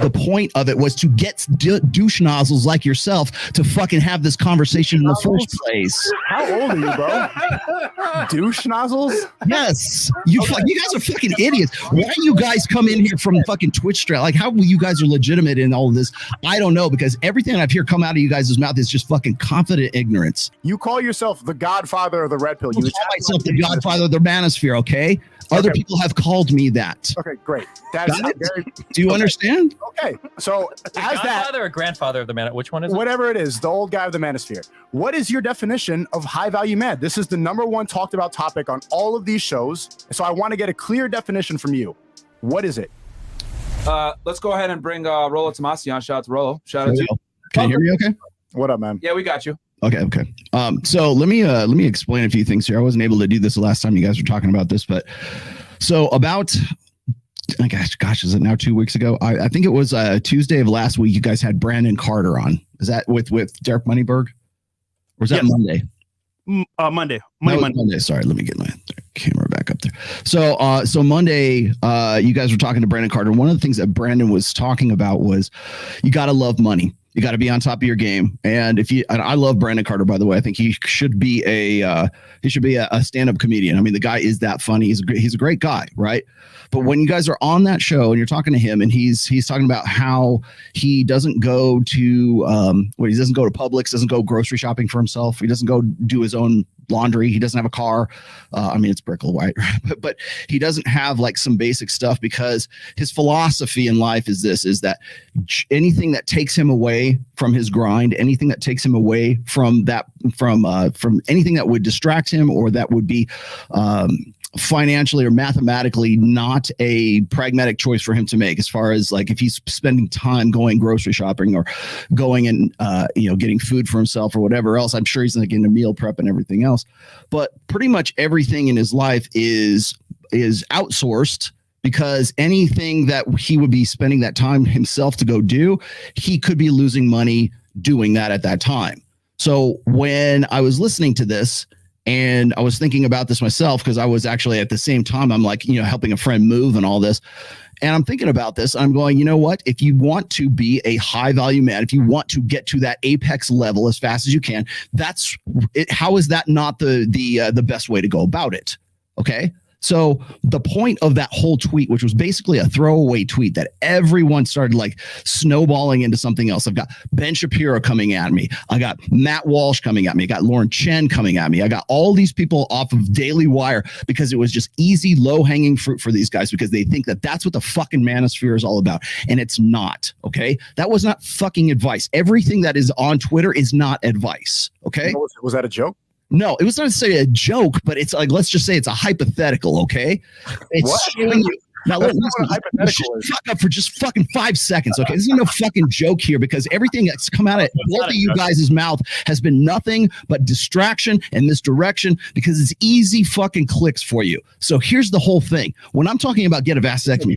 The point of it was to get douche nozzles like yourself to fucking have this conversation in the first place. How old are you, bro? Douche nozzles? Yes. You guys are fucking idiots. Why do you guys come in here from fucking Twitch straight? Like, how you guys are legitimate in all of this? I don't know, because everything I've heard come out of you guys' mouth is just fucking confident ignorance. You call yourself the Godfather of the red pill. You call myself the Godfather of the manosphere, okay? Other people have called me that. Okay, great. That's very. Do you understand? Okay, so as Godfather or grandfather of the man, which one is it? Whatever it is, the old guy of the manosphere. What is your definition of high value man? This is the #1 talked about topic on all of these shows. So I want to get a clear definition from you. What is it? Let's go ahead and bring Rollo Tomasi on. Shout out to Rollo. Shout out to you. Can you hear me okay? What up, man? Yeah, we got you. Okay. So let me explain a few things here. I wasn't able to do this the last time you guys were talking about this, but so about, gosh, is it now 2 weeks ago? I think it was Tuesday of last week. You guys had Brandon Carter on. Is that with Derek Moneyberg? Or was that Monday? Monday. Monday. Sorry, let me get my camera back up there. So Monday, you guys were talking to Brandon Carter. One of the things that Brandon was talking about was you got to love money. You got to be on top of your game. And and I love Brandon Carter, by the way. I think he should be a stand-up comedian. I mean, the guy is that funny. He's a great guy, right? But when you guys are on that show and you're talking to him, and he's talking about how he doesn't go to he doesn't go to Publix, doesn't go grocery shopping for himself. He doesn't go do his own laundry. He doesn't have a car. I mean, it's Brickle White, but he doesn't have like some basic stuff, because his philosophy in life is that anything that takes him away from his grind, anything that takes him away from anything that would distract him or that would be financially or mathematically not a pragmatic choice for him to make, as far as like if he's spending time going grocery shopping or going and getting food for himself or whatever else. I'm sure he's like into meal prep and everything else, but pretty much everything in his life is outsourced, because anything that he would be spending that time himself to go do, he could be losing money doing that at that time. So when I was listening to this, and I was thinking about this myself, because I was actually at the same time, I'm like, helping a friend move and all this. And I'm thinking about this. I'm going, you know what? If you want to be a high value man, if you want to get to that apex level as fast as you can, that's it. How is that not the best way to go about it? Okay. So the point of that whole tweet, which was basically a throwaway tweet that everyone started like snowballing into something else. I've got Ben Shapiro coming at me. I got Matt Walsh coming at me. I got Lauren Chen coming at me. I got all these people off of Daily Wire, because it was just easy, low hanging fruit for these guys, because they think that that's what the fucking manosphere is all about. And it's not. Okay. That was not fucking advice. Everything that is on Twitter is not advice. Okay. Was that a joke? No, it was not necessarily a joke, but it's like, let's just say it's a hypothetical, okay? It's showing you. Now, listen, fuck up for just fucking 5 seconds, okay? This is no fucking joke here, because everything that's come out of both of you guys' mouth has been nothing but distraction and misdirection, because it's easy fucking clicks for you. So here's the whole thing. When I'm talking about get a vasectomy,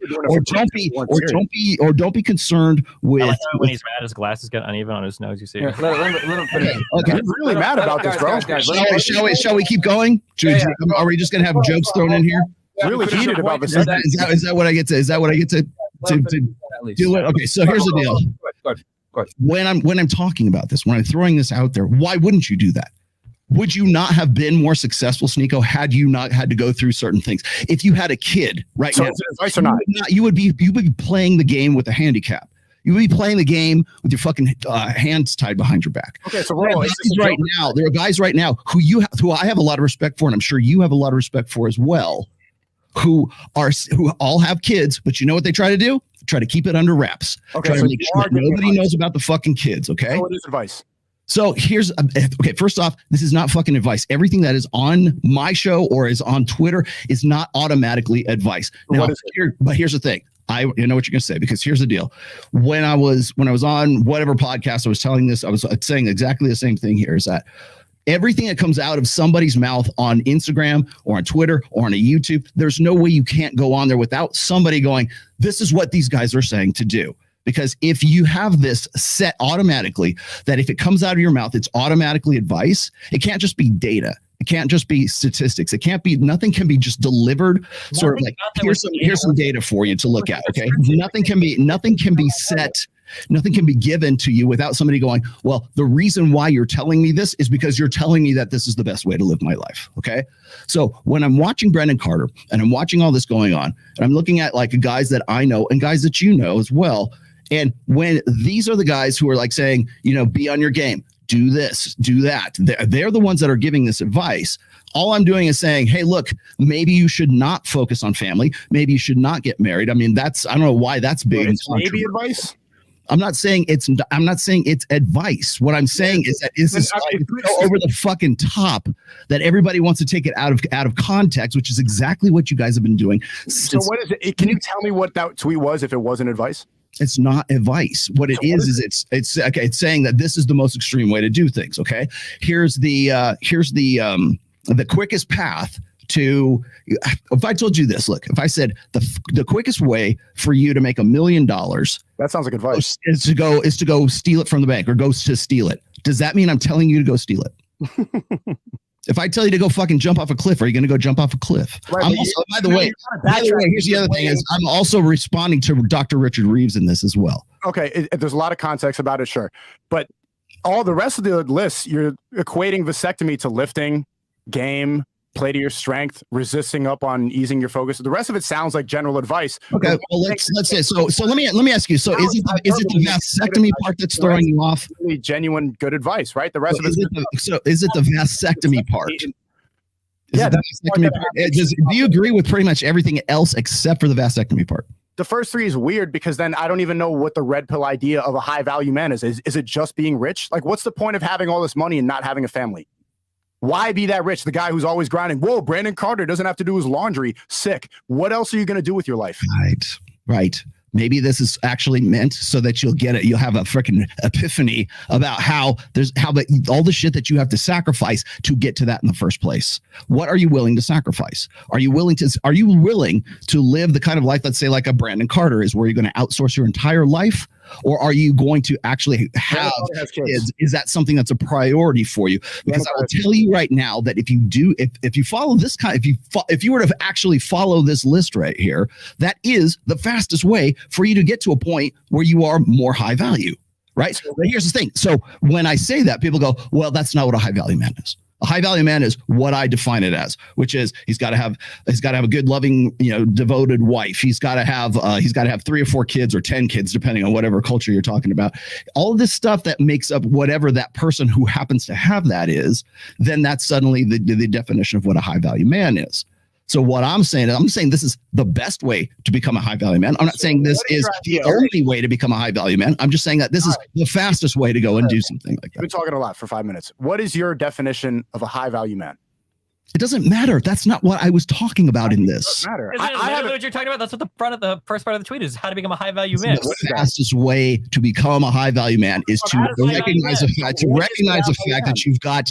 or don't be concerned with when he's mad, his glasses get uneven on his nose. You see? Yeah, let him finish. Okay. I'm really mad about this, bro. Shall we keep going? Are we just gonna have jokes thrown in here? Really heated about this. Is that what I get to? Is that what I get to do? It? Okay, so here's the deal. Go ahead. When I'm talking about this, when I'm throwing this out there, why wouldn't you do that? Would you not have been more successful, Sneako, had you not had to go through certain things? If you had a kid right now, advice or not? You would be playing the game with a handicap. You would be playing the game with your fucking hands tied behind your back. Okay, so there are guys right now who I have a lot of respect for, and I'm sure you have a lot of respect for as well, who all have kids, but you know what they try to do? Try to keep it under wraps. Okay, try so to make sure nobody knows about the fucking kids. Okay. What is advice? So here's okay. First off, this is not fucking advice. Everything that is on my show or is on Twitter is not automatically advice. Now, but here's the thing. I know what you're gonna say, because here's the deal. When I was on whatever podcast I was telling this, I was saying exactly the same thing here, is that everything that comes out of somebody's mouth on Instagram or on Twitter or on a YouTube, there's no way you can't go on there without somebody going, this is what these guys are saying to do. Because if you have this set automatically, that if it comes out of your mouth, it's automatically advice, it can't just be data. It can't just be statistics. It can't be, nothing can be just delivered sort of like, here's some data for you to look at. Okay. Nothing can be set. Nothing can be given to you without somebody going, well, the reason why you're telling me this is because you're telling me that this is the best way to live my life. Okay. So when I'm watching Brendan Carter and I'm watching all this going on, and I'm looking at like guys that I know and guys that you know as well. And when these are the guys who are like saying, you know, be on your game, do this, do that. They're the ones that are giving this advice. All I'm doing is saying, hey, look, maybe you should not focus on family. Maybe you should not get married. I mean, I don't know why that's big. It's maybe advice. I'm not saying it's advice. What I'm saying is that this is so over the fucking top that everybody wants to take it out of context, which is exactly what you guys have been doing. So what is it? Can you tell me what that tweet was if it wasn't advice? It's not advice. What it is it's okay. It's saying that this is the most extreme way to do things. Okay. Here's the quickest path to, if I told you this, look, if I said the quickest way for you to make $1 million, that sounds like advice, is to go steal it from the bank or go to steal it. Does that mean I'm telling you to go steal it? If I tell you to go fucking jump off a cliff, are you going to go jump off a cliff? Right, by the way, here's the other thing is I'm also responding to Dr. Richard Reeves in this as well. Okay. There's a lot of context about it. Sure. But all the rest of the list, you're equating vasectomy to lifting, game, play to your strength, resisting up on easing your focus. The rest of it sounds like general advice. Okay, well let's say so. Let me ask you. So is it the vasectomy part that's throwing you off? Really genuine good advice, right? The rest of it. Is it the vasectomy part? Yeah, the vasectomy part. Do you agree with pretty much everything else except for the vasectomy part? The first three is weird because then I don't even know what the red pill idea of a high value man is. Is it just being rich? Like, what's the point of having all this money and not having a family? Why be that rich? The guy who's always grinding. Whoa, Brandon Carter doesn't have to do his laundry. Sick. What else are you going to do with your life? Right. Maybe this is actually meant so that you'll get it. You'll have a freaking epiphany about how all the shit that you have to sacrifice to get to that in the first place. What are you willing to sacrifice? Are you willing to live the kind of life, let's say like a Brandon Carter is, where you're going to outsource your entire life? Or are you going to actually have kids? Is that something that's a priority for you? Because I will tell you right now that if you follow this kind, if you were to actually follow this list right here, that is the fastest way for you to get to a point where you are more high value, right? But here's the thing. So when I say that, people go, well, that's not what a high value man is. A high value man is what I define it as, which is he's got to have a good, loving, devoted wife. He's got to have 3 or 4 kids or 10 kids, depending on whatever culture you're talking about. All of this stuff that makes up whatever that person who happens to have that is, then that's suddenly the definition of what a high value man is. So what I'm saying this is the best way to become a high value man. I'm not saying this is the only way to become a high value man. I'm just saying that this is the fastest way to go and do something like that. We've been talking a lot for 5 minutes. What is your definition of a high value man? It doesn't matter. That's not what I was talking about in this. It doesn't matter. I have what you're talking about. That's what the first part of the tweet is: how to become a high value man. The fastest way to become a high value man is to recognize the fact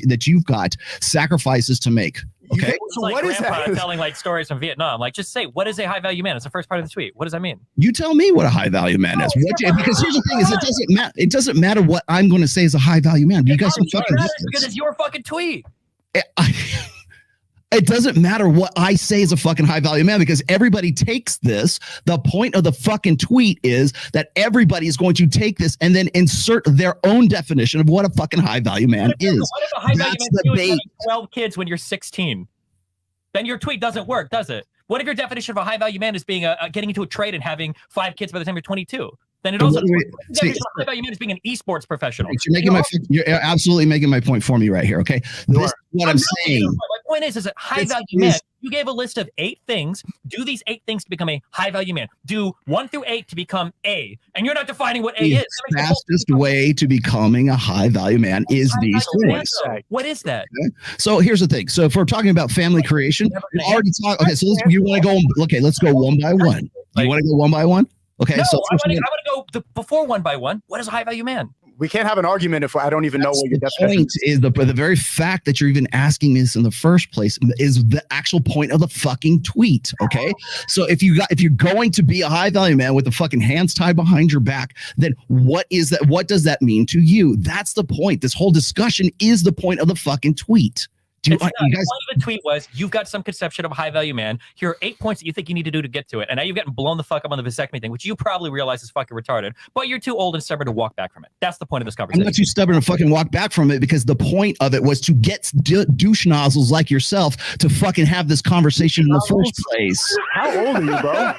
that you've got sacrifices to make. Okay. So like what is that? Telling like stories from Vietnam. Like, just say, what is a high value man? It's the first part of the tweet. What does that mean? You tell me what a high value man is. Because here's the thing: is it doesn't matter what I'm going to say is a high value man. You guys are fucking because it's your fucking tweet. It doesn't matter what I say is a fucking high value man, because everybody takes this. The point of the fucking tweet is that everybody is going to take this and then insert their own definition of what a fucking high value man is. What if a high value man is having 12 kids when you're 16? Then your tweet doesn't work, does it? What if your definition of a high value man is being getting into a trade and having 5 kids by the time you're 22? Then it also high value man is being an esports professional. You're absolutely making my point for me right here. Okay, this is what I'm saying. My point is that high value man. You gave a list of 8 things. Do these 8 things to become a high value man. Do 1 through 8 to become A, and you're not defining what A is. The fastest way to becoming a high value man is these things. What is that? Okay. So here's the thing. So if we're talking about family creation, we already talked. Okay, so you want to go? Okay, let's go one by one. You want to go one by one? Okay, no, so I want to go before one by one. What is a high value man? We can't have an argument if I don't even know what your definition is. The very fact that you're even asking this in the first place is the actual point of the fucking tweet. Okay, so if you're going to be a high value man with the fucking hands tied behind your back, then what is that? What does that mean to you? That's the point. This whole discussion is the point of the fucking tweet. You It's not. guys, The point of the tweet was, you've got some conception of a high value man. Here are 8 points that you think you need to do to get to it. And now you've gotten blown the fuck up on the vasectomy thing, which you probably realize is fucking retarded, but you're too old and stubborn to walk back from it. That's the point of this I'm conversation. not too stubborn to fucking walk back from it, because the point of it was to get douche nozzles like yourself to fucking have this conversation in the first place. How old are you, bro?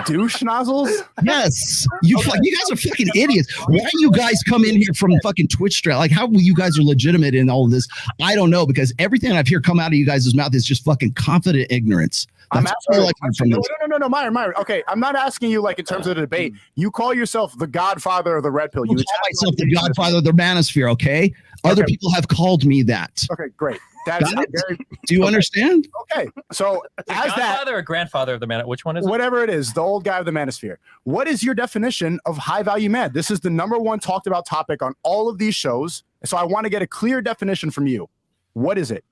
Douche nozzles? Yes. You guys are fucking idiots. Why you guys come in here from fucking Twitch stream? Like, how you guys are legitimate in all of this? I don't know, because everything I've heard come out of you guys' mouth is just fucking confident ignorance. That's all I learned from this. No, Myron. Okay, I'm not asking you like in terms of the debate. You call yourself the Godfather of the red pill. You call myself the Godfather of the manosphere, okay? Other people have called me that. Okay, great. That's very. Do you understand? Okay, so as Godfather or grandfather of the man, which one is it? Whatever it is, the old guy of the manosphere. What is your definition of high value man? This is the #1 talked about topic on all of these shows. So I want to get a clear definition from you. What is it?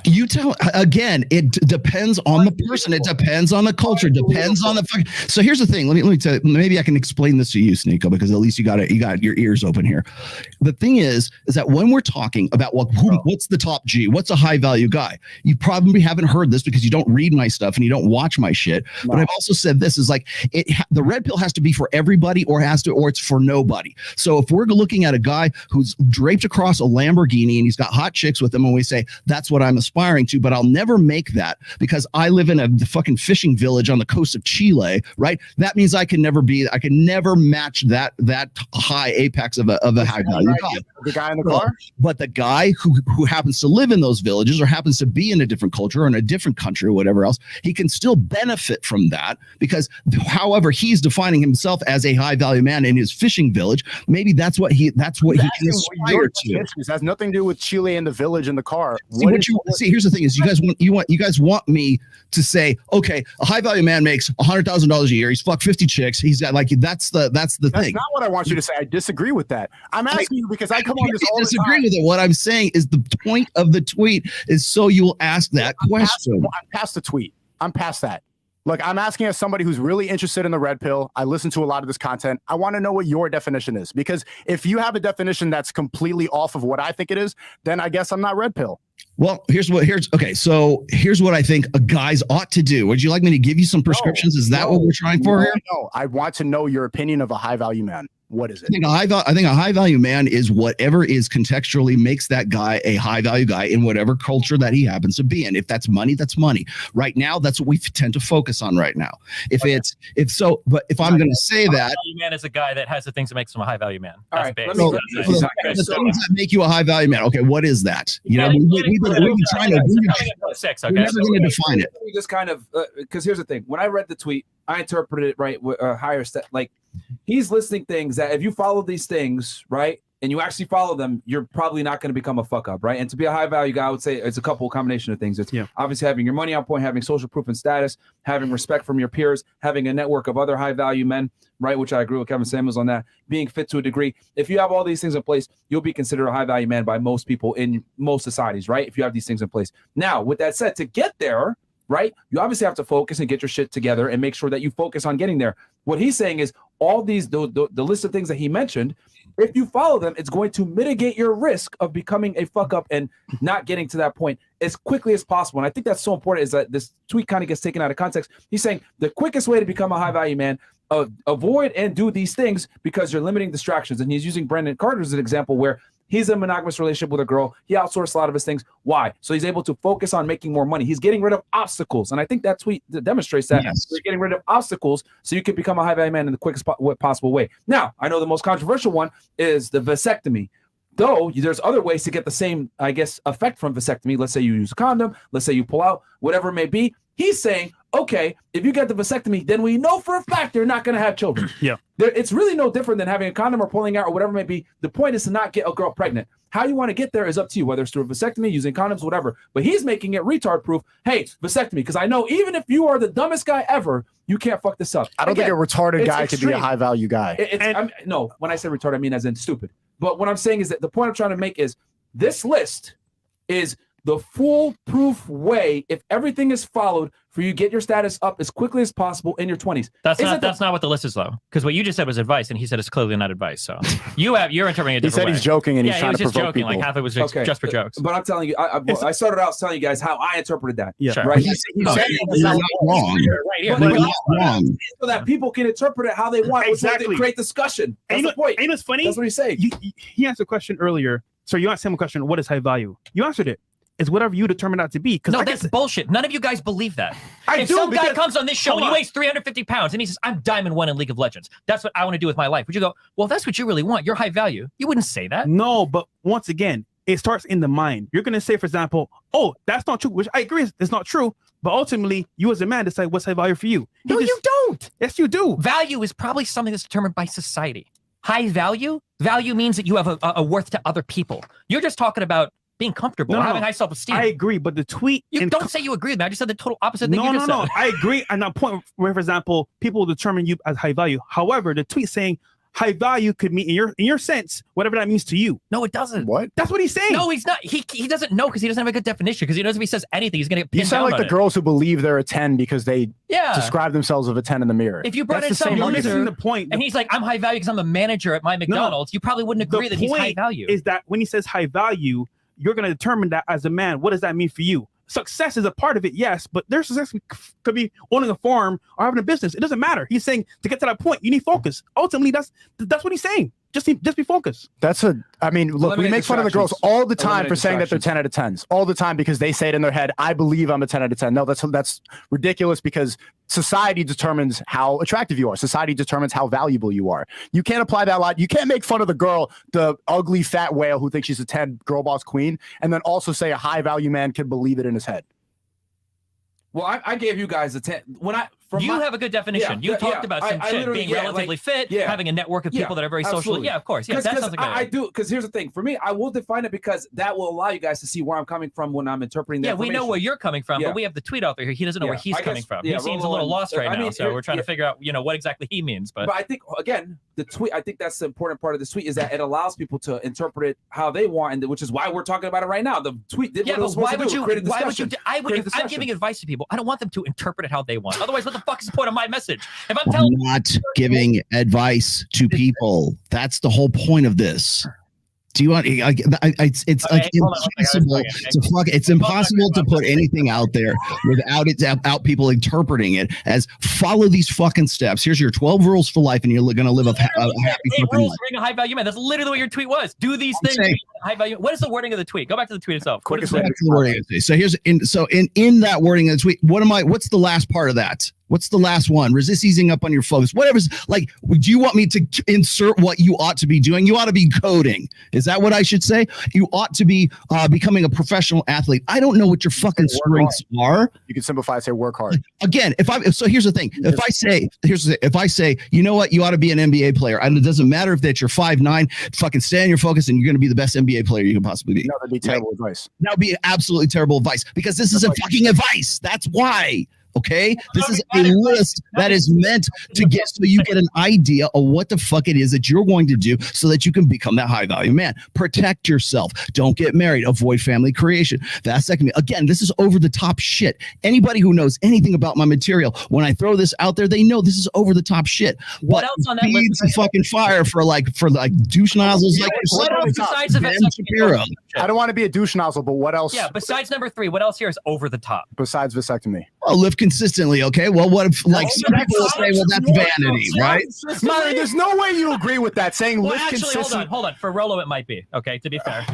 You tell again. It depends on the person. It depends on the culture. Depends on the. So here's the thing. Let me tell you. Maybe I can explain this to you, Sneako, because at least you got your ears open here. The thing is that when we're talking about what's the top G, what's a high value guy, you probably haven't heard this because you don't read my stuff and you don't watch my shit. No. But I've also said this is like the red pill has to be for everybody, or it's for nobody. So if we're looking at a guy who's draped across a Lamborghini and he's got hot chicks with him, and we say that's what I'm aspiring to, but I'll never make that because I live in a fucking fishing village on the coast of Chile, right? That means I can never match that high apex of a high value guy. The guy in the car? But the guy who happens to live in those villages or happens to be in a different culture or in a different country or whatever else, he can still benefit from that, because however he's defining himself as a high value man in his fishing village, maybe that's what he can aspire to. It has nothing to do with Chile and the village in the car. Here's the thing: is you guys want me to say, okay, a high value man makes $100,000 a year. He's fucked 50 chicks. He's got like that's the thing. That's not what I want you to say. I disagree with that. I'm asking you because I come on this all the time. Disagree with it. What I'm saying is the point of the tweet is so you'll ask that question. I'm past the tweet. I'm past that. Look, I'm asking as somebody who's really interested in the red pill. I listen to a lot of this content. I want to know what your definition is, because if you have a definition that's completely off of what I think it is, then I guess I'm not red pill. Well, here's what I think guys ought to do. Would you like me to give you some prescriptions? Is that what we're trying for here? No, I want to know your opinion of a high value man. What is it? I think a high value man is whatever is contextually makes that guy a high value guy in whatever culture that he happens to be in. If that's money, that's money. Right now, that's what we tend to focus on right now. But if I'm going to say that, value man is a guy that has the things that makes him a high value man. All right, the things that make you a high value man. Okay, what is that? You know, we've been trying to. We're never going to define it. We just kind of because here's the thing: when I read the tweet, I interpreted it right with a higher step. Like, he's listing things that if you follow these things, right, and you actually follow them, you're probably not going to become a fuck up, right? And to be a high value guy, I would say it's a combination of things. It's obviously having your money on point, having social proof and status, having respect from your peers, having a network of other high value men, right? Which I agree with Kevin Samuels on that. Being fit to a degree. If you have all these things in place, you'll be considered a high value man by most people in most societies, right? If you have these things in place. Now, with that said, to get there, right, you obviously have to focus and get your shit together and make sure that you focus on getting there. What he's saying is all these, the list of things that he mentioned, if you follow them, it's going to mitigate your risk of becoming a fuck up and not getting to that point as quickly as possible. And I think that's so important, is that this tweet kind of gets taken out of context. He's saying the quickest way to become a high value man, avoid and do these things because you're limiting distractions. And he's using Brandon Carter as an example where he's in a monogamous relationship with a girl. He outsourced a lot of his things. Why? So he's able to focus on making more money. He's getting rid of obstacles. And I think that tweet demonstrates that. Yes. You're getting rid of obstacles so you can become a high value man in the quickest possible way. Now, I know the most controversial one is the vasectomy. Though there's other ways to get the same, I guess, effect from vasectomy. Let's say you use a condom. Let's say you pull out, whatever it may be. He's saying, okay, if you get the vasectomy, then we know for a fact you're not going to have children. Yeah. It's really no different than having a condom or pulling out or whatever it may be. The point is to not get a girl pregnant. How you want to get there is up to you, whether it's through a vasectomy, using condoms, whatever. But he's making it retard proof. Hey, vasectomy, because I know even if you are the dumbest guy ever, you can't fuck this up. I don't think a retarded guy could be a high value guy. No, when I say retarded, I mean as in stupid. But what I'm saying is that the point I'm trying to make is this list is the foolproof way, if everything is followed, for you to get your status up as quickly as possible in your 20s. That's not what the list is, though, because what you just said was advice, and he said it's clearly not advice. So you're interpreting it. He said he's joking, and he's trying to provoke people. Like half it was just for jokes. But I'm telling you, I started out telling you guys how I interpreted that. Yeah, sure. Right. He said you're not wrong. Right here. So that people can interpret it how they want. Exactly. Create discussion. That's the point. And it's funny. That's what he's saying. He asked a question earlier. So you asked him a question. What is high value? You answered it. It's whatever you determine that to be. No, that's bullshit. None of you guys believe that. If do, some guy comes on this show and he weighs 350 pounds and he says, I'm Diamond 1 in League of Legends. That's what I want to do with my life. Would you go, well, that's what you really want. You're high value. You wouldn't say that. No, but once again, it starts in the mind. You're going to say, for example, oh, that's not true, which I agree it's not true. But ultimately, you as a man decide what's high value for you. You don't. Yes, you do. Value is probably something that's determined by society. High value means that you have a worth to other people. You're just talking about being comfortable, having high self-esteem. I agree, but the tweet... You don't say you agree with me. I just said the total opposite thing you just said. No. I agree at that point where, for example, people will determine you as high value. However, the tweet saying high value could mean, in your sense, whatever that means to you. No, it doesn't. What? That's what he's saying. No, he's not. He doesn't know because he doesn't have a good definition. Because he knows if he says anything, he's going to get pinned You sound down like the on girls who believe they're a 10 because they Yeah. describe themselves as a 10 in the mirror. If you brought in That's the some same You're loser missing the point. and he's like, I'm high value because I'm the manager at my McDonald's, you probably wouldn't agree that he's high value. Is that when he says high value, you're going to determine that as a man. What does that mean for you? Success is a part of it, yes, but their success could be owning a farm or having a business. It doesn't matter. He's saying to get to that point, you need focus. Ultimately, that's what he's saying. Just be focused. Look, we make fun of the girls all the time for saying that they're 10 out of 10s all the time because they say it in their head, I believe I'm a 10 out of 10. No, that's ridiculous because society determines how attractive you are. Society determines how valuable you are. You can't apply that a lot. You can't make fun of the girl, the ugly fat whale who thinks she's a 10 girl boss queen, and then also say a high value man can believe it in his head. Well, I gave you guys a 10. You have a good definition. You talked about some shit, being relatively fit, having a network of people that are very social. Yeah, of course. Yeah, that sounds like I do, because here's the thing. For me, I will define it because that will allow you guys to see where I'm coming from when I'm interpreting that. Yeah, we know where you're coming from, but we have the tweet out there here. He doesn't know where he's coming from. He seems a little lost right now, so we're trying to figure out, what exactly he means. But I think, again, the tweet, I think that's the important part of the tweet is that it allows people to interpret it how they want, and which is why we're talking about it right now. The tweet did what it was supposed to do. Why would you? If I'm giving advice to people, I don't want them to interpret it how they want. Otherwise, what the fuck is the point of my message? If I'm not giving advice to people, that's the whole point of this. Do you want? It's impossible to put anything out there without people interpreting it as follow these fucking steps. Here's your 12 rules for life, and you're going to live a happy fucking rules life. For being a high value man. That's literally what your tweet was. Do these things. High value. What is the wording of the tweet? Go back to the tweet itself. So here's in that wording of the tweet. What's the last part of that? What's the last one? Resist easing up on your focus. Whatever's like, do you want me to insert what you ought to be doing? You ought to be coding. Is that what I should say? You ought to be becoming a professional athlete. I don't know what your fucking strengths are. You can simplify and say work hard. Again, so here's the thing. If I say, you know what, you ought to be an NBA player. And it doesn't matter if that you're 5'9", fucking stay on your focus and you're going to be the best NBA player you can possibly be. No, that'd be terrible advice. That would be absolutely terrible advice because this isn't fucking advice. That's why. Okay, this is a list that is meant to get so you get an idea of what the fuck it is that you're going to do so that you can become that high value man. Protect yourself. Don't get married. Avoid family creation. Vasectomy. Again, this is over the top shit. Anybody who knows anything about my material, when I throw this out there, they know this is over the top shit. What else on that list? The fucking fire for douche nozzles like what else besides Ben Shapiro? I don't want to be a douche nozzle, but what else? Yeah, basides number 3, what else here is over the top? Besides vasectomy. Well, live consistently, okay? Well, what if some people will say, well, that's vanity, right? Myron, there's no way you agree with that, saying live actually, consistently. Hold on. For Rolo, it might be. Okay, to be fair.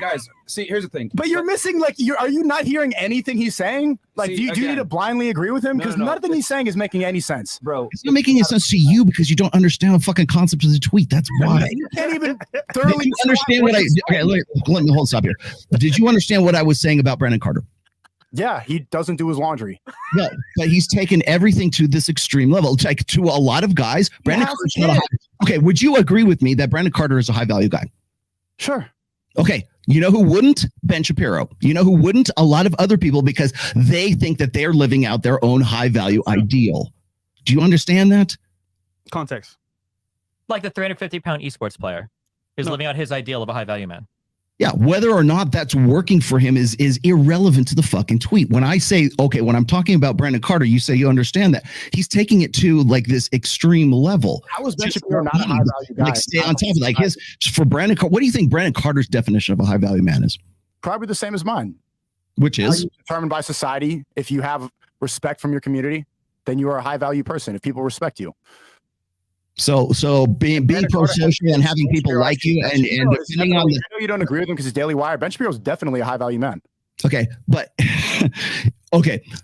Guys, see, here's the thing. But you're missing, are you not hearing anything he's saying? Like, do you need to blindly agree with him? Because nothing he's saying is making any sense. Bro, it's not making any sense to you because you don't understand the fucking concept of the tweet. That's why. You can't even thoroughly understand what okay, let me stop here. Did you understand what I was saying about Brandon Carter? Yeah, he doesn't do his laundry. No, but he's taken everything to this extreme level. Like to a lot of guys, Brandon Carter's not a high. Okay, would you agree with me that Brandon Carter is a high value guy? Sure. Okay, you know who wouldn't? Ben Shapiro. You know who wouldn't? A lot of other people because they think that they're living out their own high value ideal. Do you understand that? Context. Like the 350-pound esports player is living out his ideal of a high value man. Yeah, whether or not that's working for him is irrelevant to the fucking tweet. When I say, okay, when I'm talking about Brandon Carter, you say you understand that he's taking it to like this extreme level. How was Ben Shapiro not a high value guy? Like stay on top of it. Like his for Brandon Carter. What do you think Brandon Carter's definition of a high value man is? Probably the same as mine. Which is determined by society. If you have respect from your community, then you are a high value person. If people respect you. So being pro-social and having people like you and depending on the, I know you don't agree with him because he's Daily Wire. Ben Shapiro is definitely a high value man. Okay, but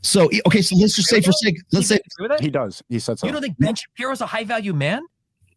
so let's just say for sake, let's say he does. He said so. You don't think Ben Shapiro is a high value man?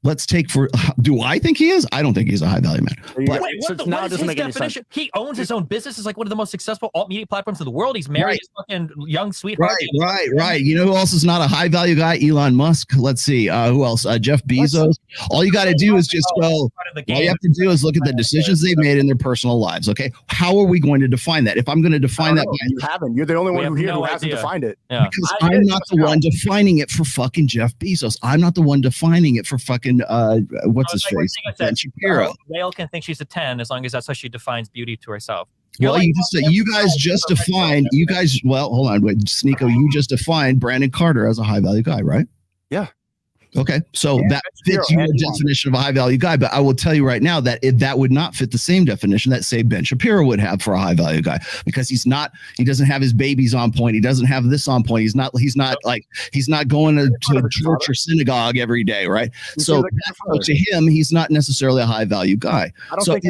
Let's take for. Do I think he is? I don't think he's a high value man. But what is his definition? He owns his own business. Is like one of the most successful alt media platforms in the world. He's married his fucking young sweetheart. Right. You know who else is not a high value guy? Elon Musk. Let's see. Who else? Jeff Bezos. All you got to do is just go. All you have to do is look at the decisions they've made in their personal lives. Okay. How are we going to define that? If I'm going to define that, you haven't. You're the only one who hasn't defined it. Yeah. Because I'm not the one defining it for fucking Jeff Bezos. I'm not the one defining it for fucking what's his face? Ben Shapiro. Whale can think she's a 10 as long as that's how she defines beauty to herself. Well, hold on, wait, Sneako, you just defined Brandon Carter as a high value guy, right? Yeah. Okay, so that fits your definition of a high value guy, but I will tell you right now that that would not fit the same definition that say Ben Shapiro would have for a high value guy, because he doesn't have his babies on point. He doesn't have this on point. He's not going to church or synagogue every day, right? So to him, he's not necessarily a high value guy. I don't think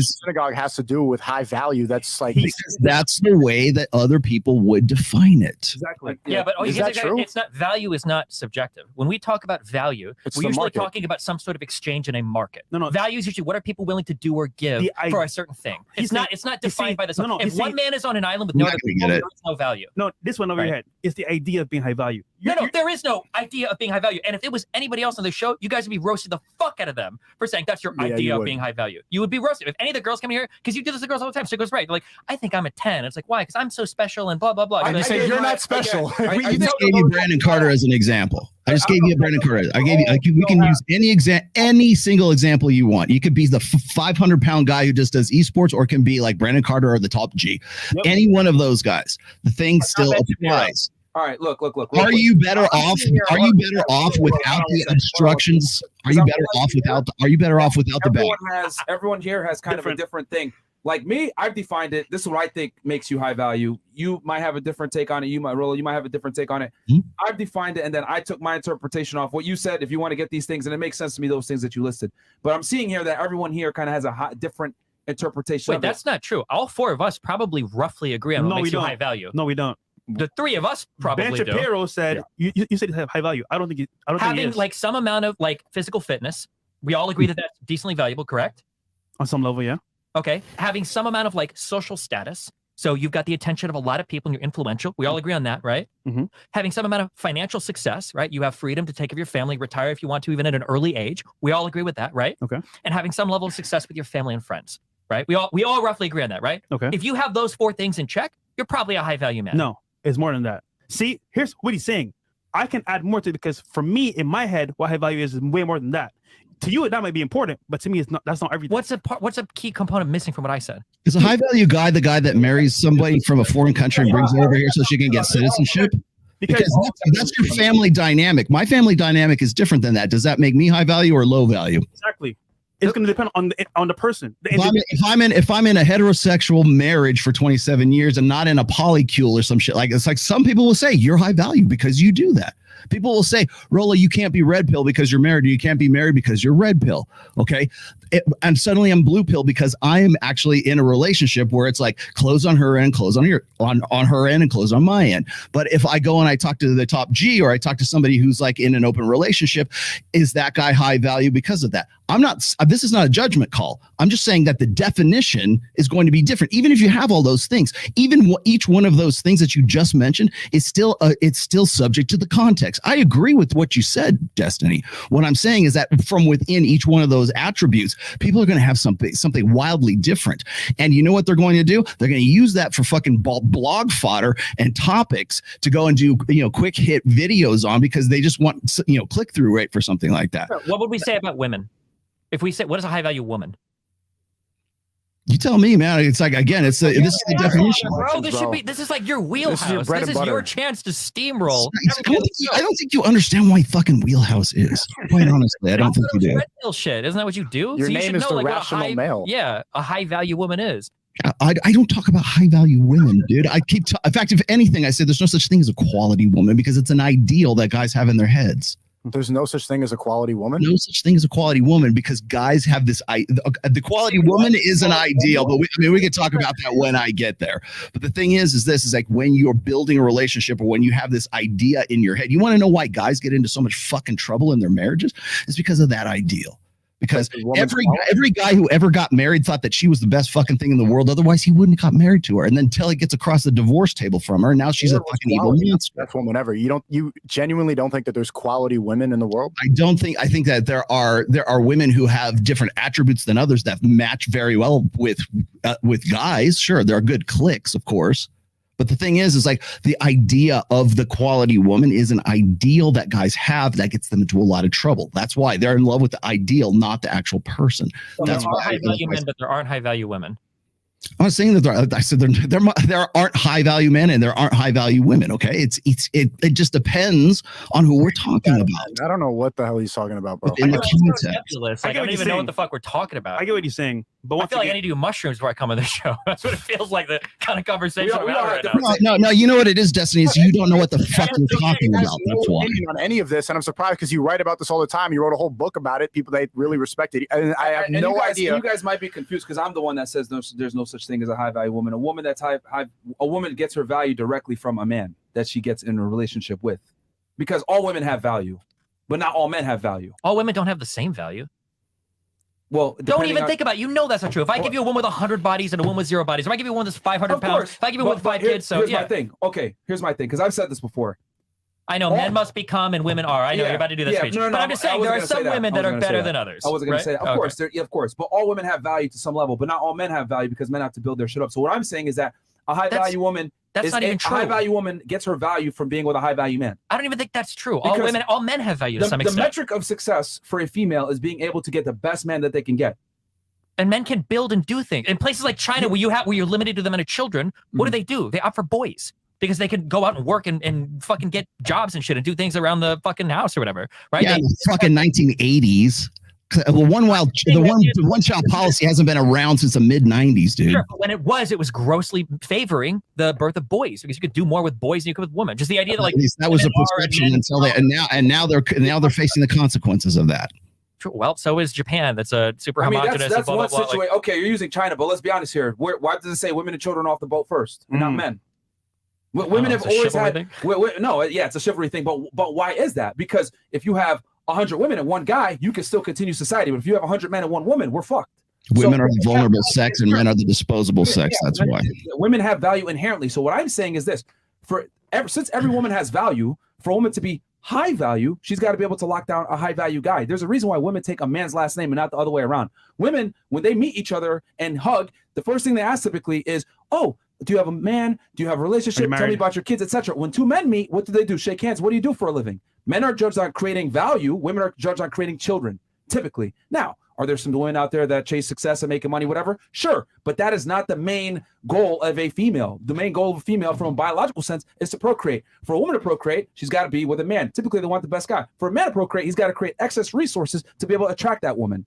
synagogue has to do with high value. That's like that's the way that other people would define it. Exactly. Yeah, but is that true? It's not, value is not subjective. When we talk about value, we're usually talking about some sort of exchange in a market. No. Value is usually what are people willing to do or give for a certain thing. It's not defined by this. If one man is on an island with no other people, there is no value. No, this one over your head is the idea of being high value. No, there is no idea of being high value. And if it was anybody else on the show, you guys would be roasting the fuck out of them for saying that's your idea of being high value. You would be roasted. If any of the girls come here, because you do this to girls all the time, so it goes right. Like, I think I'm a 10. It's like, why? Because I'm so special and blah, blah, blah. I say you're not special. I just gave you Brandon Carter as an example. I just gave you Brandon Carter. I gave you. We can use any single example you want. You could be the 500-pound guy who just does esports, or it can be like Brandon Carter or the top G. Yep. Any one of those guys. The thing still applies. All right, look. Are you better off? Are you better off without the obstructions? Are you better off without the bag? Everyone here has kind of a different thing. Like me, I've defined it. This is what I think makes you high value. You might have a different take on it. You might have a different take on it. I've defined it, and then I took my interpretation off what you said. If you want to get these things, and it makes sense to me, those things that you listed. But I'm seeing here that everyone here kind of has a different interpretation. Wait, that's not true. All four of us probably roughly agree on what makes you high value. No, we don't. The three of us probably Ben Shapiro said you said you have high value. I don't think having like some amount of like physical fitness. We all agree that that's decently valuable, correct? On some level, yeah. Okay, having some amount of like social status. So you've got the attention of a lot of people and you're influential. We all agree on that, right? Mm-hmm. Having some amount of financial success, right? You have freedom to take care of your family, retire if you want to, even at an early age. We all agree with that, right? Okay. And having some level of success with your family and friends, right? We all roughly agree on that, right? Okay. If you have those four things in check, you're probably a high value man. No, it's more than that. See, here's what he's saying. I can add more to it because for me, in my head, what high value is way more than that. To you, that might be important, but to me, it's not. That's not everything. What's a key component missing from what I said? Is a high value guy the guy that marries somebody from a foreign country and brings her over here so she can get citizenship? Because that's your family dynamic. My family dynamic is different than that. Does that make me high value or low value? Exactly. It's going to depend on the person. If I'm in a heterosexual marriage for 27 years and not in a polycule or some shit, like it's like some people will say you're high value because you do that. People will say, Rolla, you can't be red pill because you're married. Or you can't be married because you're red pill. Okay. And suddenly I'm blue pill because I am actually in a relationship where it's like close on her end, close on her end, and close on my end. But if I go and I talk to the top G, or I talk to somebody who's like in an open relationship, is that guy high value because of that? This is not a judgment call. I'm just saying that the definition is going to be different. Even if you have all those things, each one of those things that you just mentioned is still subject to the context. I agree with what you said, Destiny. What I'm saying is that from within each one of those attributes, people are going to have something wildly different. And you know what they're going to do? They're going to use that for fucking blog fodder and topics to go and do, quick hit videos on, because they just want, click through rate for something like that. What would we say about women? If we say, what is a high value woman? You tell me, man. It's like, again, this is the definition. Bro, this is like your wheelhouse. This is your chance to steamroll. I don't think you understand why fucking wheelhouse is. Quite honestly, I don't think you do. Redpill shit. Isn't that what you do? Your so you name should is know, the like, rational male. Yeah, a high value woman is. I don't talk about high value women, dude. In fact, if anything, I say there's no such thing as a quality woman because it's an ideal that guys have in their heads. There's no such thing as a quality woman. No such thing as a quality woman because guys have this. The quality woman is an ideal, but we can talk about that when I get there. But the thing is like when you're building a relationship or when you have this idea in your head, you want to know why guys get into so much fucking trouble in their marriages? It's because of that ideal. Because every guy who ever got married thought that she was the best fucking thing in the world. Otherwise, he wouldn't have got married to her. And then until he gets across the divorce table from her, and now she's a fucking evil monster. That's woman ever. You genuinely don't think that there's quality women in the world? I think that there are women who have different attributes than others that match very well with guys. Sure, there are good clicks, of course. But the thing is like the idea of the quality woman is an ideal that guys have that gets them into a lot of trouble. That's why they're in love with the ideal, not the actual person. So that's why high value men, but there aren't high value women. I'm not saying that I said there aren't high value men and there aren't high value women. Okay, it just depends on who we're talking about. I don't know what the hell he's talking about, bro. I don't even know what the fuck we're talking about. I get what he's saying, but I feel like I need to do mushrooms before I come on the show. That's what it feels like. The kind of conversation we're having right now. No, you know what it is, Destiny. Is you don't know what the fuck you're talking about. That's why. On any of this, and I'm surprised because you write about this all the time. You wrote a whole book about it. People they really respect it, and I have no idea. You guys might be confused because I'm the one that says there's no such thing as a high value woman. A woman that's a woman gets her value directly from a man that she gets in a relationship with, because all women have value, but not all men have value. All women don't have the same value. Well, don't even think about it. You know that's not true. If I give you a woman with 100 bodies and a woman with 0 bodies, if I give you one that's 500 pounds, if I give you one with 5 kids, so here's my thing. Okay, here's my thing, because I've said this before. I know men must become and women are. I know you're about to do that speech. But I'm just saying there are some women that are better than others. I wasn't going to say that. Of course. But all women have value to some level, but not all men have value because men have to build their shit up. So what I'm saying is that a high value woman not even true. A high value woman gets her value from being with a high value man. I don't even think that's true. All men have value to some extent. The metric of success for a female is being able to get the best man that they can get. And men can build and do things. In places like China, where you're limited to the amount of children, what do? They opt for boys. Because they can go out and work and fucking get jobs and shit and do things around the fucking house or whatever, right? Yeah, the fucking 1980s. The one child policy hasn't been around since the mid 90s, dude. Sure, but when it was grossly favoring the birth of boys because you could do more with boys than you could with women. Just the idea that like that was a perception until now they're facing the consequences of that. Well, so is Japan. That's a super homogenous. That's one situation. Okay, you're using China, but let's be honest here. Why does it say women and children off the boat first, and not men? Women have always had. It's a chivalry thing, but why is that? Because if you have 100 women and one guy, you can still continue society. But if you have 100 men and one woman, we're fucked. Women are the vulnerable sex, and men are the disposable sex. That's why women have value inherently. So what I'm saying is this: since every woman has value, for a woman to be high value, she's got to be able to lock down a high value guy. There's a reason why women take a man's last name and not the other way around. Women, when they meet each other and hug, the first thing they ask typically is, "Oh, do you have a man? Do you have a relationship? Tell me about your kids, etc." When two men meet, what do? Shake hands. What do you do for a living? Men are judged on creating value. Women are judged on creating children, typically. Now, are there some women out there that chase success and making money, whatever? Sure, but that is not the main goal of a female. The main goal of a female from a biological sense is to procreate. For a woman to procreate, she's got to be with a man. Typically, they want the best guy. For a man to procreate, he's got to create excess resources to be able to attract that woman.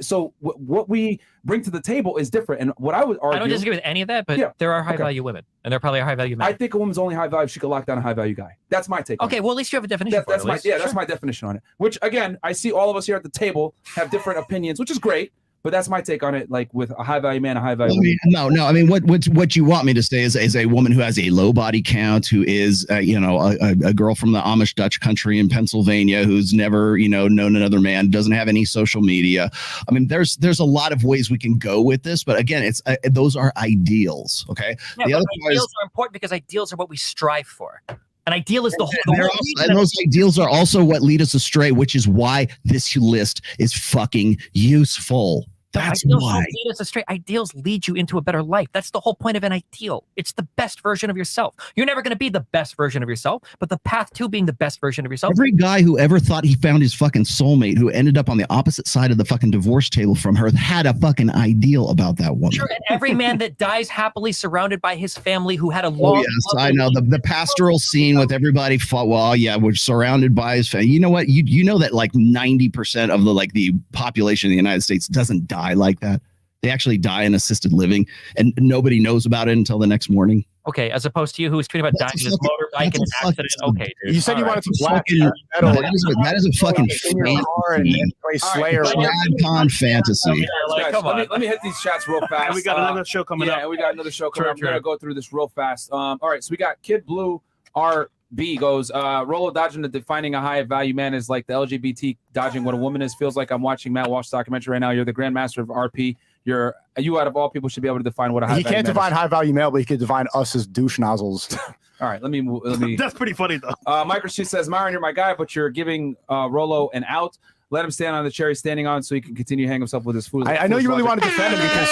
So what we bring to the table is different. And what I would argue, I don't disagree with any of that, but there are high value women, and there are probably high value men. I think a woman's only high value if she could lock down a high value guy. That's my take. Okay, well at least you have a definition. That's my definition on it. Which again, I see all of us here at the table have different opinions, which is great. But that's my take on it. Like with a high value man, a high value woman. No. I mean, what you want me to say is a woman who has a low body count, who is a girl from the Amish Dutch country in Pennsylvania, who's never known another man, doesn't have any social media. I mean, there's a lot of ways we can go with this, but again, it's those are ideals. Okay, yeah, the other ideals are important because ideals are what we strive for. An ideal is the whole and those ideals are also what lead us astray, which is why this list is fucking useful. That's ideals why. don't lead us astray. Ideals lead you into a better life. That's the whole point of an ideal. It's the best version of yourself. You're never going to be the best version of yourself, but the path to being the best version of yourself. Every guy who ever thought he found his fucking soulmate, who ended up on the opposite side of the fucking divorce table from her, had a fucking ideal about that woman. Sure, and every man that dies happily surrounded by his family who had a long. Oh yes, I know the pastoral scene with everybody fought. Well, yeah, we're surrounded by his family. You know what? You know that like 90% of the population of the United States doesn't die like that. They actually die in assisted living, and nobody knows about it until the next morning. Okay, as opposed to you, who was tweeting about dying in his motorbike in an accident. Okay, dude. You said you wanted to black that is a fucking Slayer. Radcon fantasy. Guys, let me hit these chats real fast. And we got another show coming up. Yeah, we got another show coming up. I'm gonna go through this real fast. All right, so we got Kid Blue RB goes, Rolo dodging the defining a high value man is like the LGBT dodging what a woman is. Feels like I'm watching Matt Walsh's documentary right now. You're the grandmaster of RP. You out of all people should be able to define what a high value man is. He can't define high value male, but he can define us as douche nozzles. All right, let me. That's pretty funny though. Microchip says, Myron, you're my guy, but you're giving Rolo an out. Let him stand on the chair he's standing on so he can continue to hang himself with his food. I know you really want to defend him because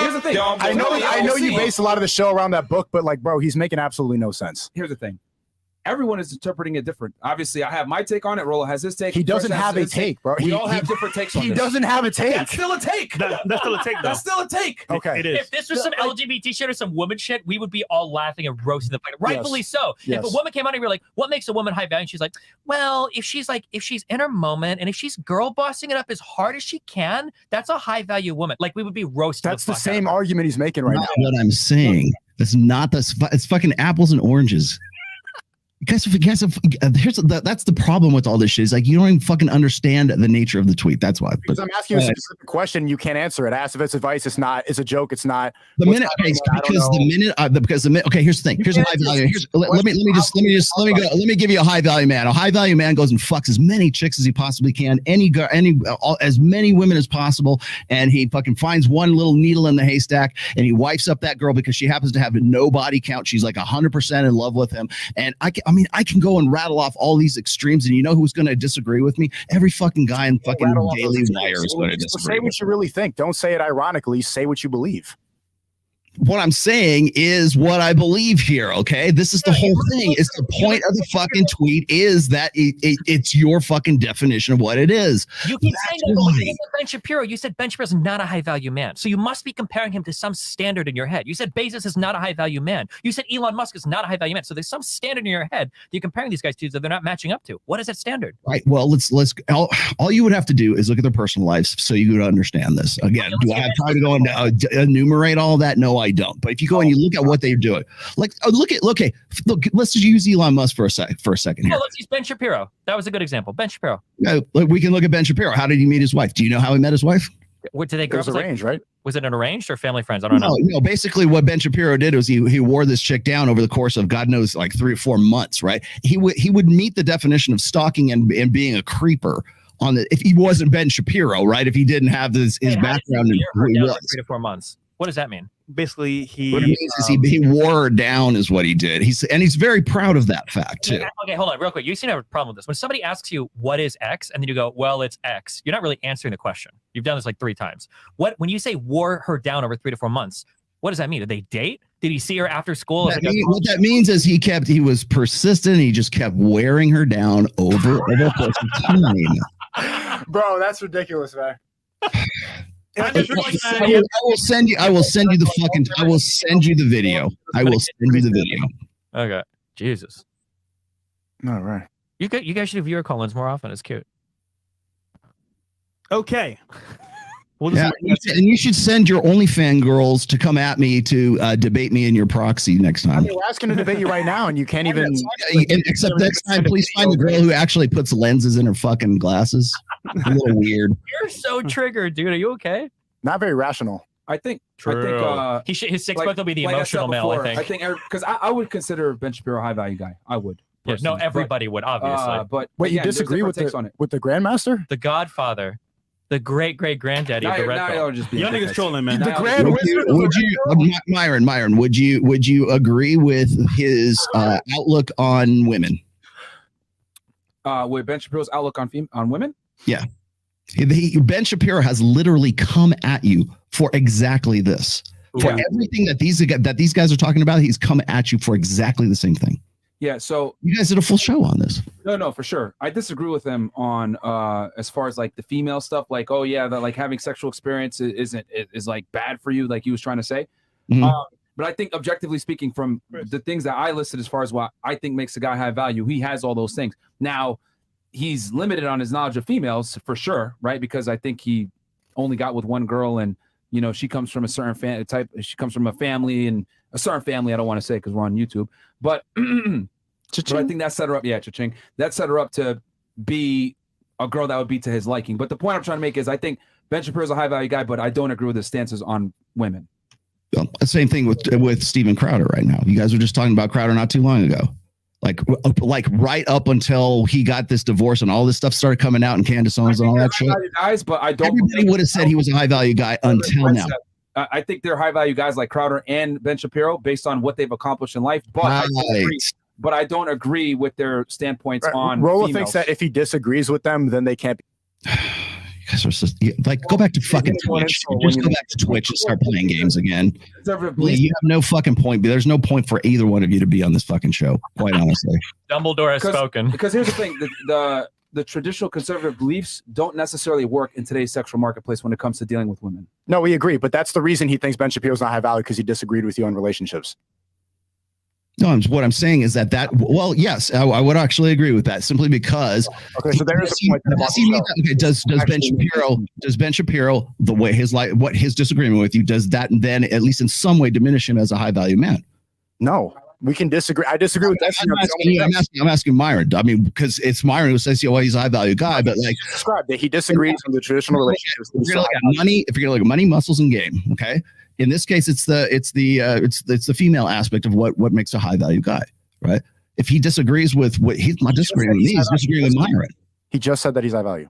here's the thing. I know you base a lot of the show around that book, but like, bro, he's making absolutely no sense. Here's the thing. Everyone is interpreting it different. Obviously, I have my take on it. Rolo has his take. He doesn't have a take, bro. We all have different takes on it. He doesn't have a take. That's still a take. That's still a take, though. That's still a take. Okay. It is. If this was some LGBT shit or some woman shit, we would be all laughing and roasting the fight. Rightfully so. Yes. If a woman came out and we were like, what makes a woman high value? And she's like, well, if she's in her moment and if she's girl bossing it up as hard as she can, that's a high value woman. Like, we would be roasting. That's the same argument he's making right now. What I'm saying. It's not it's fucking apples and oranges. That's the problem with all this shit. Is like you don't even fucking understand the nature of the tweet. That's why. Because I'm asking you a specific question, you can't answer it. Ask if it's advice. It's not. It's a joke. It's not. Okay, here's the thing. Here's a high value. Let me give you a high value man. A high value man goes and fucks as many chicks as he possibly can, as many women as possible, and he fucking finds one little needle in the haystack, and he wipes up that girl because she happens to have no body count. She's like 100% in love with him, and I can go and rattle off all these extremes, and you know who's going to disagree with me? Every fucking guy in fucking Daily Wire is going to disagree. Say what you really think. Don't say it ironically. Say what you believe. What I'm saying is what I believe here. Okay, this is the whole thing. It's the point of the fucking tweet is that it's your fucking definition of what it is. You keep saying that Ben Shapiro. You said Ben Shapiro is not a high value man, so you must be comparing him to some standard in your head. You said Bezos is not a high value man. You said Elon Musk is not a high value man. So there's some standard in your head that you're comparing these guys to that they're not matching up to. What is that standard? Right. Well, all you would have to do is look at their personal lives so you would understand this. Again, do I have time to go and enumerate all that? No, I don't. But if you go and you look at what they're doing, look, let's just use Elon Musk for a second here. Well, let's use Ben Shapiro. That was a good example. Ben Shapiro. We can look at Ben Shapiro. How did he meet his wife? Do you know how he met his wife? What did they grow up? It was arranged, right? Was it an arranged or family friends? I don't know. No, basically what Ben Shapiro did was he wore this chick down over the course of God knows like 3 or 4 months, right? He would meet the definition of stalking and being a creeper if he wasn't Ben Shapiro, right? If he didn't have his background in who he was. 3 to 4 months. What does that mean? Basically, what it means is he wore her down is what he did. He's very proud of that fact too. Okay, hold on real quick. You seem to have a problem with this. When somebody asks you what is X, and then you go, well, it's X, you're not really answering the question. You've done this like 3 times. When you say wore her down over 3 to 4 months, what does that mean? Did they date? Did he see her after school? What that means is he was persistent. He just kept wearing her down over the course of time. Bro, that's ridiculous, man. I will send you the video. I will send you the video. Okay. Jesus. All right. You guys should do viewer call-ins more often. It's cute. Okay. Well, and you should send your OnlyFans girls to come at me to debate me in your proxy next time. I mean, we're asking to debate you right now, and you can't even. Except next time, please find the girl who actually puts lenses in her fucking glasses. A little weird. You're so triggered, dude. Are you okay? Not very rational. I think his sixth month will be the emotional male. I think because I would consider Ben Shapiro a high value guy. I would. Yeah, no, everybody would obviously. But wait, you disagree with the Grandmaster? The Godfather. The great granddaddy of the Red Pill. Y'all niggas trolling, man. The Grand Wizard. Would you, Myron? Would you agree with his outlook on women? With Ben Shapiro's outlook on women? Yeah. Ben Shapiro has literally come at you for exactly this. For everything that these guys are talking about, he's come at you for exactly the same thing. Yeah, so you guys did a full show on this. No, for sure. I disagree with him on as far as like the female stuff. Like, oh yeah, that like having sexual experience is like bad for you, like he was trying to say. But I think objectively speaking, from the things that I listed as far as what I think makes a guy high value, he has all those things. Now, he's limited on his knowledge of females for sure, right? Because I think he only got with one girl, and you know she comes from a certain type. She comes from a family, and a certain family. I don't want to say because we're on YouTube, but but I think that set her up. Yeah, cha-ching. That set her up to be a girl that would be to his liking. But the point I'm trying to make is I think Ben Shapiro's a high value guy, but I don't agree with his stances on women. Same thing with Steven Crowder right now. You guys were just talking about Crowder not too long ago. Like right up until he got this divorce and all this stuff started coming out and Candace Owens and all that shit. Guys, but I don't. Everybody would have said he was a high value guy until now. I think they're high value guys like Crowder and Ben Shapiro based on what they've accomplished in life. But I don't agree with their standpoints on. Rolla females. thinks that if he disagrees with them, then they can't be. You guys are just, like, go back to fucking Twitch. Just go back to Twitch and start playing games again. You have no fucking point. There's no point for either one of you to be on this fucking show, quite honestly. Dumbledore has spoken. Because here's the thing: the traditional conservative beliefs don't necessarily work in today's sexual marketplace when it comes to dealing with women. No, we agree, but that's the reason he thinks Ben Shapiro's not high value, because he disagreed with you on relationships. No, what I'm saying is that well, yes, I would actually agree with that, simply because so there's a point. Does Ben Shapiro the way what his disagreement with you, does that then at least in some way diminish him as a high value man? No, we can disagree. I disagree with that. I'm asking Myron. I mean, because it's Myron who says, well, he's a high value guy, but like describe that he disagrees with the traditional relationships. If you're gonna look at money, muscles, and game, okay. In this case, it's the female aspect of what makes a high value guy, right? If he disagrees with what he's not disagreeing with me, he's disagreeing with Myron. He just said that he's high value.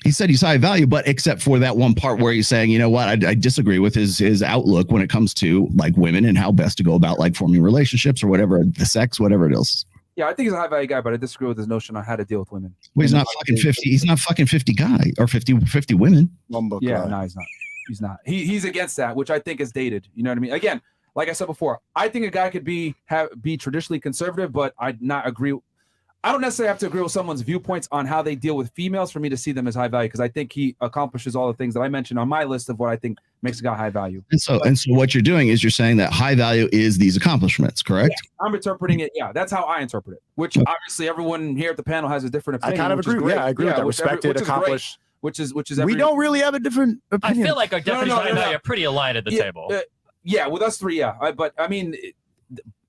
He said he's high value, but except for that one part where he's saying, you know what, I disagree with his outlook when it comes to like women and how best to go about like forming relationships or whatever, the sex, whatever it is. Yeah, I think he's a high value guy, but I disagree with his notion on how to deal with women. Well, he's not fucking 50. He's not fucking 50 guy or 50 women. Yeah, no, he's not. He's not. He's against that, which I think is dated. You know what I mean? Again, like I said before, I think a guy could be traditionally conservative, but I'd not agree. I don't necessarily have to agree with someone's viewpoints on how they deal with females for me to see them as high value, because I think he accomplishes all the things that I mentioned on my list of what I think makes a guy high value. And so what you're doing is you're saying that high value is these accomplishments, correct? Yeah, I'm interpreting it. Yeah, that's how I interpret it. Which obviously everyone here at the panel has a different opinion. I kind of agree. Yeah, I agree with that. Respected, accomplished. Which is we don't really have a different opinion. I feel like our definition of high value are pretty aligned at the table. Yeah, with us three, yeah. But I mean,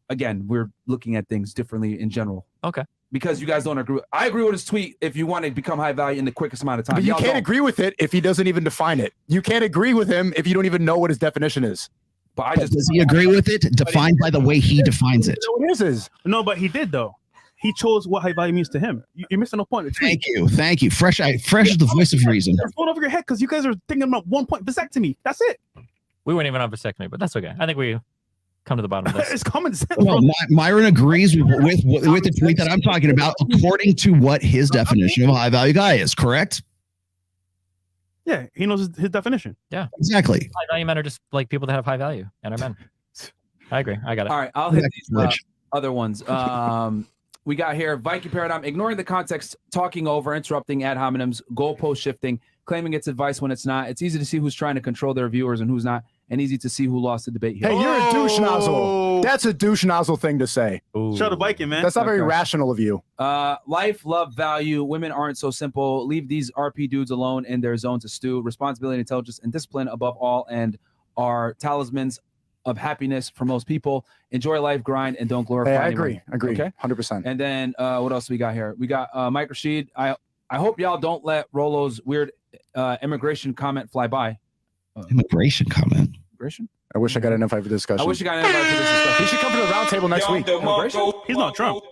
again, we're looking at things differently in general. Okay. Because you guys don't agree. I agree with his tweet if you want to become high value in the quickest amount of time. But you can't agree with it if he doesn't even define it. You can't agree with him if you don't even know what his definition is. But does he agree with it? Defined by the way he defines it. No, but he did though. He chose what high value means to him. You're missing a point. Thank you. Fresh is the voice of reason. It's going over your head because you guys are thinking about 1 point vasectomy. That's it. We weren't even on vasectomy, but that's okay. I think we come to the bottom of this. It's common sense. Well, Myron agrees with the tweet that I'm talking about, according to what his definition of a high value guy is. Correct? Yeah, he knows his definition. Yeah, exactly. High value men are just like people that have high value and are men. I agree. I got it. All right, I'll hit these other ones. We got here Viking Paradigm, ignoring the context, talking over, interrupting ad hominems, goalpost shifting, claiming it's advice when it's not. It's easy to see who's trying to control their viewers and who's not, and easy to see who lost the debate here. Hey, you're a douche nozzle. That's a douche nozzle thing to say. Shout out Viking, man. That's not very rational of you. Life, love, value. Women aren't so simple. Leave these RP dudes alone in their zone to stew. Responsibility, intelligence, and discipline above all, and are talismans of happiness for most people. Enjoy life, grind, and don't glorify. Hey, I agree. Okay, 100%. And then what else we got here? We got Mike Rashid. I hope y'all don't let Rolo's weird immigration comment fly by. Immigration comment. Immigration. I wish I got an invite for this discussion. I wish you got an invite for this discussion. He should come to the round table next week. He's not Trump.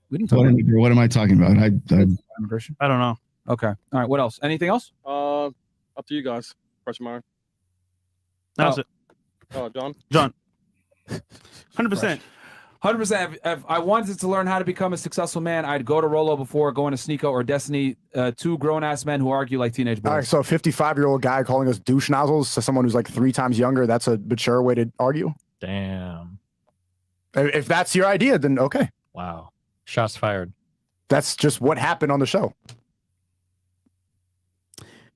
We didn't talk about what am I talking about? immigration. I don't know. Okay. All right. What else? Anything else? Up to you guys. Question mark. That's it. John. 100%. 100%. If I wanted to learn how to become a successful man, I'd go to Rolo before going to Sneako or Destiny, two grown-ass men who argue like teenage boys. All right, so a 55-year-old guy calling us douche nozzles to someone who's like 3 times younger, that's a mature way to argue? Damn. If that's your idea, then okay. Wow. Shots fired. That's just what happened on the show.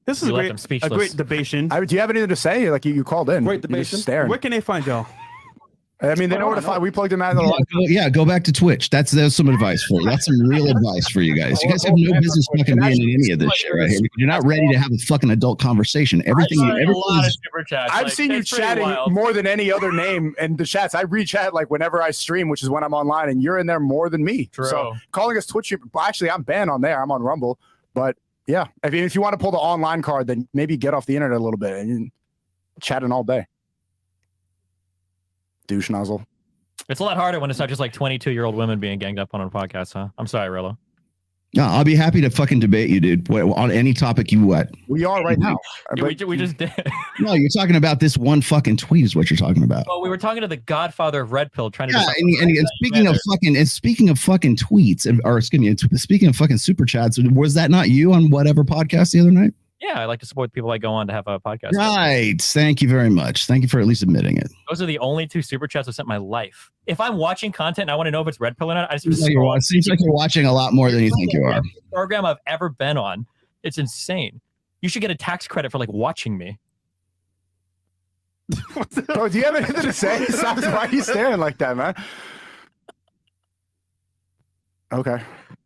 This is a great debation. Do you have anything to say? Like you called in. Great debation. Staring. Where can they find y'all? I mean, they know where to find. We plugged them out. Go back to Twitch. That's some advice for you. That's some real advice for you guys. You guys have no business fucking being in any of this shit right here. You're not ready to have a fucking adult conversation. I've seen you chatting more than any other name in the chats. I re-chat like whenever I stream, which is when I'm online, and you're in there more than me. True. So calling us Twitch, well, actually, I'm banned on there. I'm on Rumble, but yeah, if you want to pull the online card, then maybe get off the internet a little bit and chatting all day. Douche nozzle. It's a lot harder when it's not just like 22-year-old women being ganged up on a podcast, huh? I'm sorry, Rillo. No, I'll be happy to fucking debate you, dude. On any topic you want. We are right now. We just did. No, you're talking about this one fucking tweet is what you're talking about. Well, we were talking to the Godfather of Red Pill, trying to. Yeah, and speaking of fucking tweets, speaking of fucking super chats, was that not you on whatever podcast the other night? Yeah, I like to support people that go on to have a podcast. Right. Thank you very much. Thank you for at least admitting it. Those are the only 2 super chats I've sent in my life. If I'm watching content and I want to know if it's Red Pill or not, I just seems like you're watching a lot more than you think you are. Program I've ever been on. It's insane. You should get a tax credit for like watching me. Bro, do you have anything to say? Why are you staring like that, man? Okay.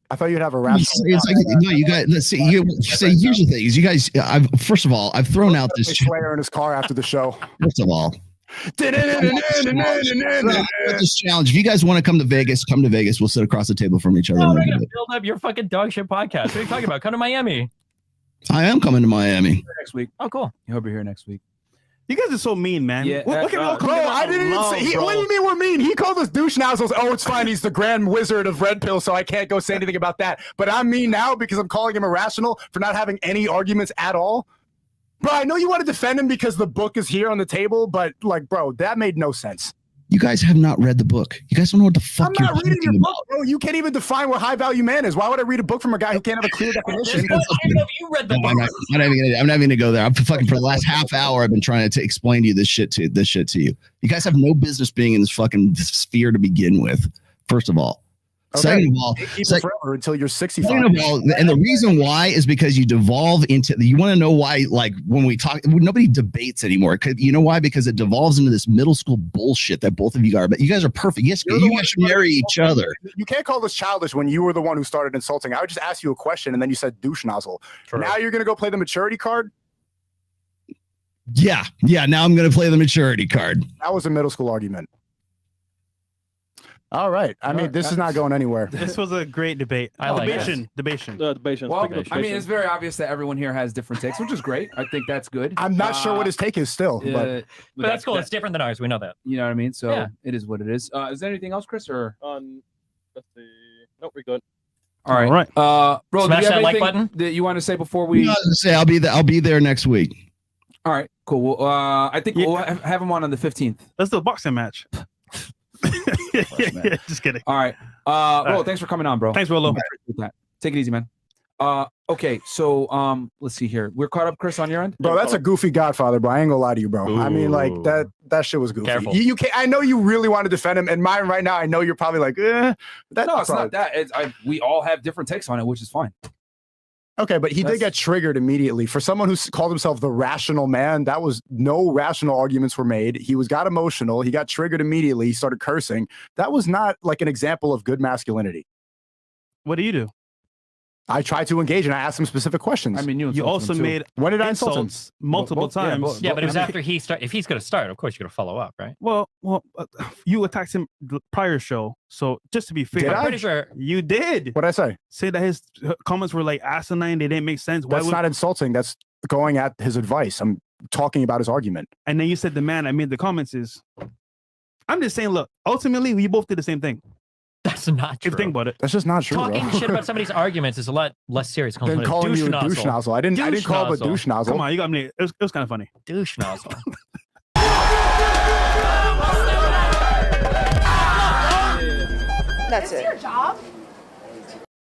I thought you'd have a rap. No, you guys. Let's see. Here's the thing: is you guys. First of all, I've thrown out this Slayer in his car after the show. First of all, this challenge. If you guys want to come to Vegas, come to Vegas. We'll sit across the table from each other. Oh, we're gonna build up your fucking dog shit podcast. What are you talking about? Come to Miami. I am coming to Miami next week. Oh, cool. You hope you're here next week. You guys are so mean, man. Yeah, bro, I didn't even say. What do you mean we're mean? He called us douche nozzles. Oh, it's fine. He's the grand wizard of Red Pill, so I can't go say anything about that. But I'm mean now because I'm calling him irrational for not having any arguments at all. Bro, I know you want to defend him because the book is here on the table, but like, bro, that made no sense. You guys have not read the book. You guys don't know what the fuck I'm not reading your book, bro. You can't even define what high value man is. Why would I read a book from a guy who can't have a clear definition? I don't know if you read the book. I'm not even going to go there. I'm fucking for the last half hour. I've been trying to explain to you this shit to you. You guys have no business being in this fucking sphere to begin with. First of all. Okay. Second of all, keep it forever until you're 65. Second of all, and the reason why is because you devolve into. You want to know why? Like when we talk, nobody debates anymore. You know why? Because it devolves into this middle school bullshit that both of you are. But you guys are perfect. Yes, you guys should marry each other. You can't call this childish when you were the one who started insulting. I would just ask you a question, and then you said douche nozzle. True. Now you're gonna go play the maturity card. Yeah. Now I'm gonna play the maturity card. That was a middle school argument. All right. I mean, this is not going anywhere. This was a great debate. I like debation. Well, I mean, it's very obvious that everyone here has different takes, which is great. I think that's good. I'm not sure what his take is still, but that's cool. It's different than ours. We know that. You know what I mean? So It is what it is. Is there anything else, Chris? Or let's see. Nope, we're good. All right. Bro, smash that like button that you want to say before we? Say I'll be there next week. All right. Cool. Well, I think we'll have him on the 15th. Let's do a boxing match. Just kidding. All right. Rolo, thanks for coming on, bro. Thanks, Rolo. Take it easy, man. Okay, so let's see here. We're caught up, Chris, on your end. Bro, that's a goofy Godfather, bro. I ain't gonna lie to you, bro. Ooh. I mean, like that shit was goofy. Careful. You can't. I know you really want to defend him, and mine right now, I know you're probably like, no, it's not that. We all have different takes on it, which is fine. Okay, but he did get triggered immediately. For someone who called himself the rational man, that was no rational arguments were made. He got emotional. He got triggered immediately. He started cursing. That was not like an example of good masculinity. What do you do? I tried to engage and I asked him specific questions. I mean, you also made when did I insult him? Multiple times. Yeah, but it was after he started. If he's going to start, of course you're going to follow up, right? Well, you attacked him the prior show, so just to be fair, I'm pretty sure you did. What'd I say? Say that his comments were like asinine. They didn't make sense. That's not insulting. That's going at his advice. I'm talking about his argument. And then you said the man I made the comments is. I'm just saying. Look, ultimately, we both did the same thing. That's not true. If you think about it. That's just not true. Talking shit about somebody's arguments is a lot less serious than calling you a douche nozzle. I didn't call him a douche nozzle. Come on, you got me. It was kind of funny. Douche nozzle. That's it. Your job?